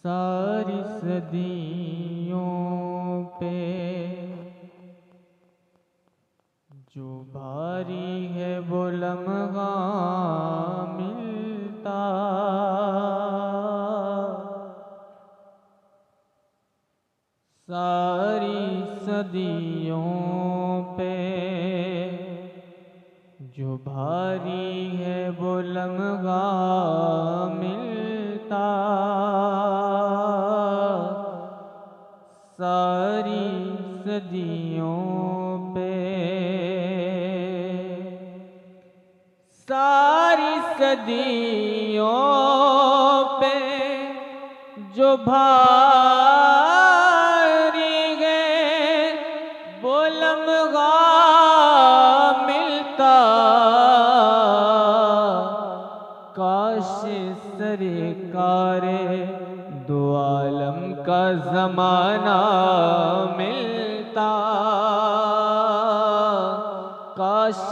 सारी सदियों पे जो भारी है वो लम्हा मिलता, सारी सदियों पे जो भारी है वो लम्हा मिलता, सारी सदियों पे, सारी सदियों पे जो भारी है वो लम्हा मिलता, काश सरकारे दो आलम का ज़माना मिलता, काश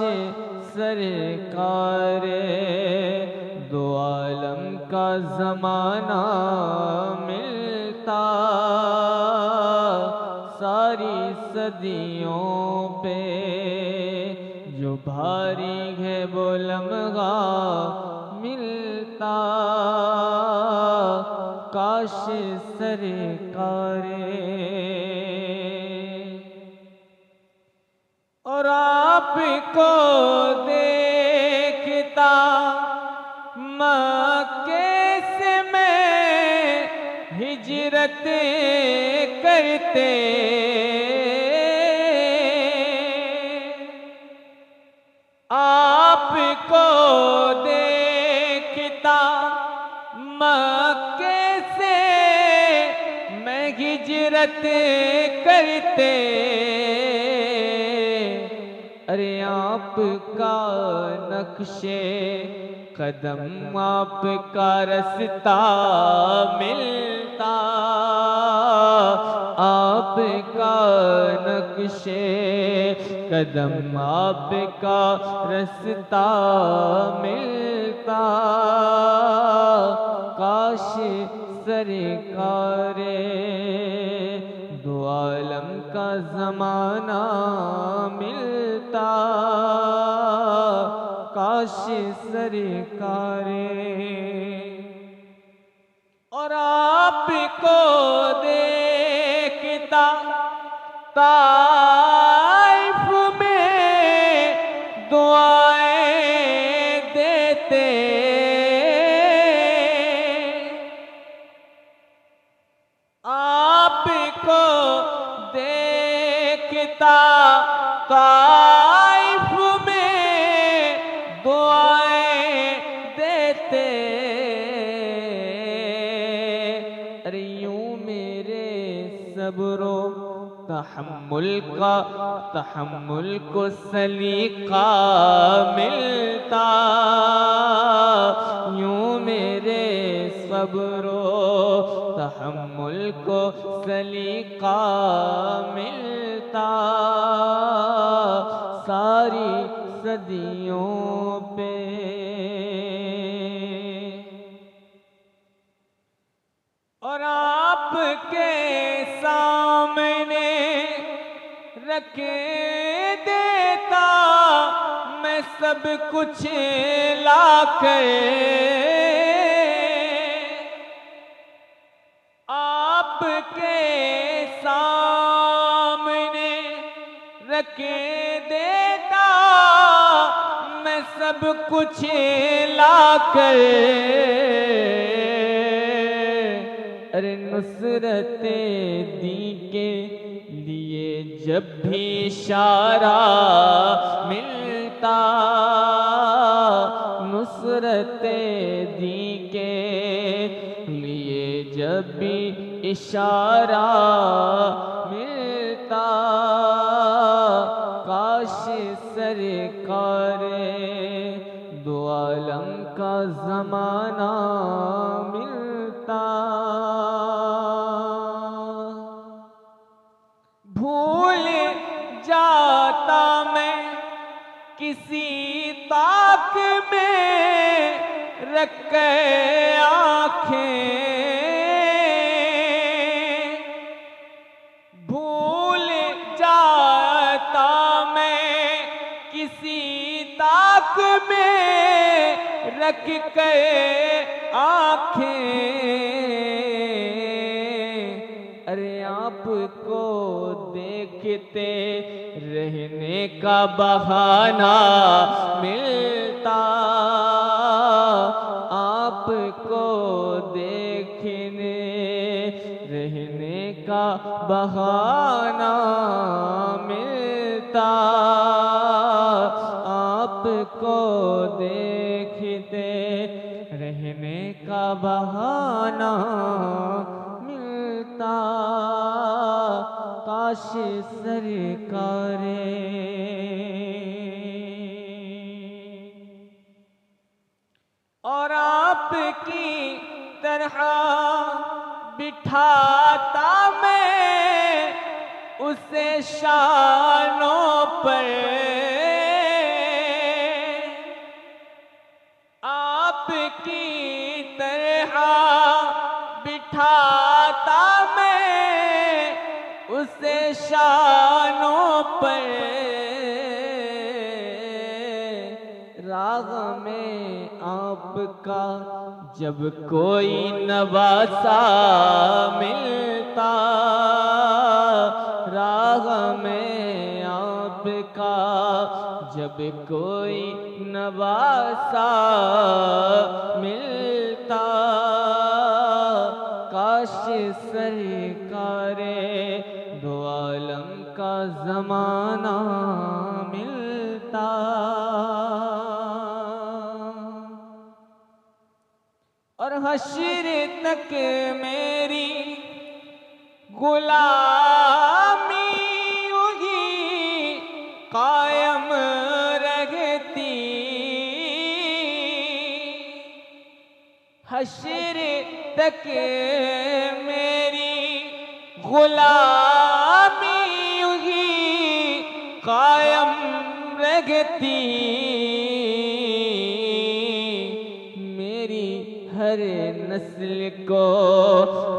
सरकारे दो आलम का ज़माना मिलता, सारी सदियों पे जो भारी है वो लम्हा मिलता, काश सरकारे। और आपको देखता मक्के से मैं हिजरत करते, आपको देखता मक्के से मैं हिजरत करते, अरे आपका नक्शे कदम आपका रास्ता मिलता, आपका नक्शे कदम आपका रास्ता मिलता, काश सरकारे दो आलम का ज़माना मिलता, काश सरकारे। और आपको देखता ताइफ में दुआएं देते, आपको देखता ताइफ में दुआएं देते, अरे यूं मेरे सब्रो तहम्मुल को सलीका मिलता, यूं मेरे सब्रो तहम्मुल को सलीका मिलता, सारी सदियों पे और आपके सामने रख देता मैं सब कुछ लाकर, आपके सामने रख देता मैं सब कुछ लाकर, अरे नुसरते दी के लिए जब भी इशारा मिलता, नुसरते दी के लिए जब भी इशारा मिलता, काश सरकारे दो आलम का ज़माना मिलता, भूल जाता मैं किसी ताक में रख के आँखें, रख कर आँखें, अरे आपको देखते रहने का बहाना मिलता, आपको देखने रहने का बहाना मिलता, आपको देखते रहने का बहाना मिलता। काश सरकारे और आपकी तरह बिठाता मैं उसे शानों पर, आपकी तरह बिठाता मैं उसे शानों पर, राग में आपका जब कोई नवासा मिलता, राग में आपका जब कोई नवासा मिलता, काश सरकारे दो आलम का ज़माना मिलता। और हश्र तक मेरी गुलामी यूही कायम रहती, हश्र तक मेरी गुलामी यूही कायम रहती, हर नस्ल को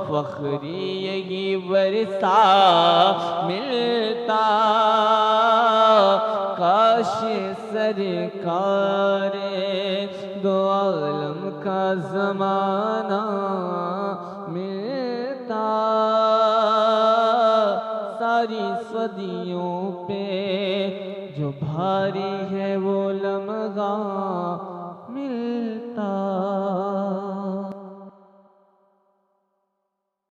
फख्री यही वर्षा मिलता, काश सरकारे दो आलम का ज़माना मिलता। सारी सदियों पे जो भारी है